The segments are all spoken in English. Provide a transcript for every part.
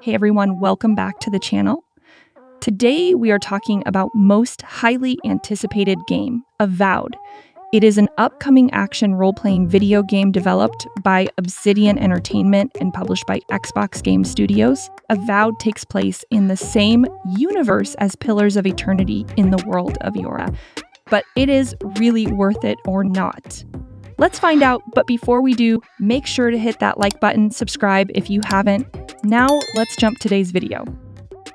Hey everyone, welcome back to the channel. Today we are talking about most highly anticipated game, Avowed. It is an upcoming action role-playing video game developed by Obsidian Entertainment and published by Xbox Game Studios. Avowed takes place in the same universe as Pillars of Eternity in the world of Yora, but it is really worth it or not. Let's find out, but before we do, make sure to hit that like button, subscribe if you haven't. Now, let's jump today's video.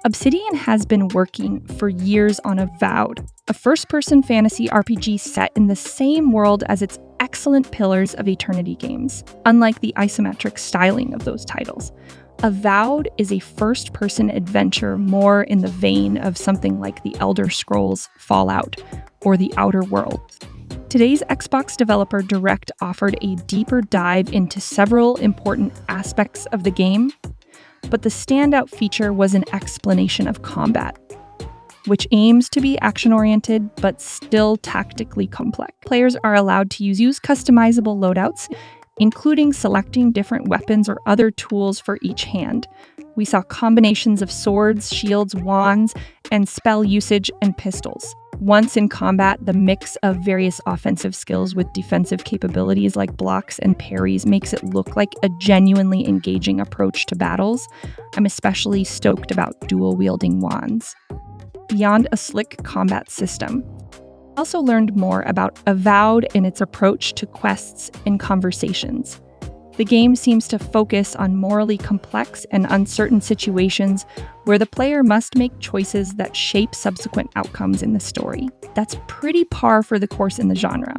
Obsidian has been working for years on Avowed, a first-person fantasy RPG set in the same world as its excellent Pillars of Eternity games, unlike the isometric styling of those titles. Avowed is a first-person adventure more in the vein of something like The Elder Scrolls Fallout or The Outer Worlds. Today's Xbox developer Direct offered a deeper dive into several important aspects of the game, but the standout feature was an explanation of combat, which aims to be action-oriented but still tactically complex. Players are allowed to use customizable loadouts, including selecting different weapons or other tools for each hand. We saw combinations of swords, shields, wands, and spell usage and pistols. Once in combat, the mix of various offensive skills with defensive capabilities like blocks and parries makes it look like a genuinely engaging approach to battles. I'm especially stoked about dual-wielding wands. Beyond a slick combat system, I also learned more about Avowed and its approach to quests and conversations. The game seems to focus on morally complex and uncertain situations where the player must make choices that shape subsequent outcomes in the story. That's pretty par for the course in the genre.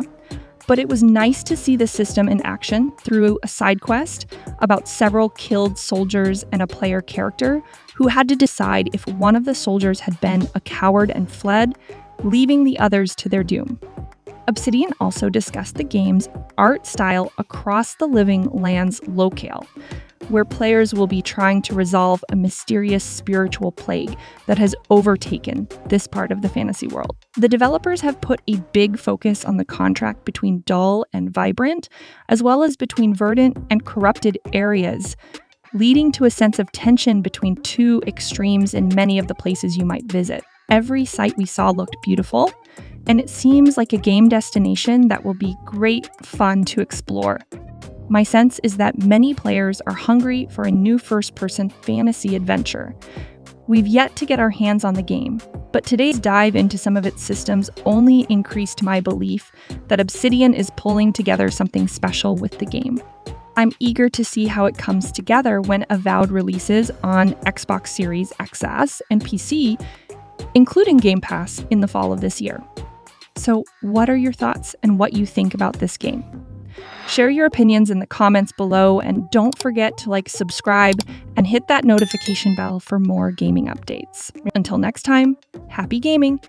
But it was nice to see the system in action through a side quest about several killed soldiers and a player character who had to decide if one of the soldiers had been a coward and fled, leaving the others to their doom. Obsidian also discussed the game's art style across the Living Lands locale, where players will be trying to resolve a mysterious spiritual plague that has overtaken this part of the fantasy world. The developers have put a big focus on the contrast between dull and vibrant, as well as between verdant and corrupted areas, leading to a sense of tension between two extremes in many of the places you might visit. Every site we saw looked beautiful, and it seems like a game destination that will be great fun to explore. My sense is that many players are hungry for a new first-person fantasy adventure. We've yet to get our hands on the game, but today's dive into some of its systems only increased my belief that Obsidian is pulling together something special with the game. I'm eager to see how it comes together when Avowed releases on Xbox Series XS and PC, including Game Pass in the fall of this year. So what are your thoughts and what you think about this game? Share your opinions in the comments below, and don't forget to subscribe, and hit that notification bell for more gaming updates. Until next time, happy gaming!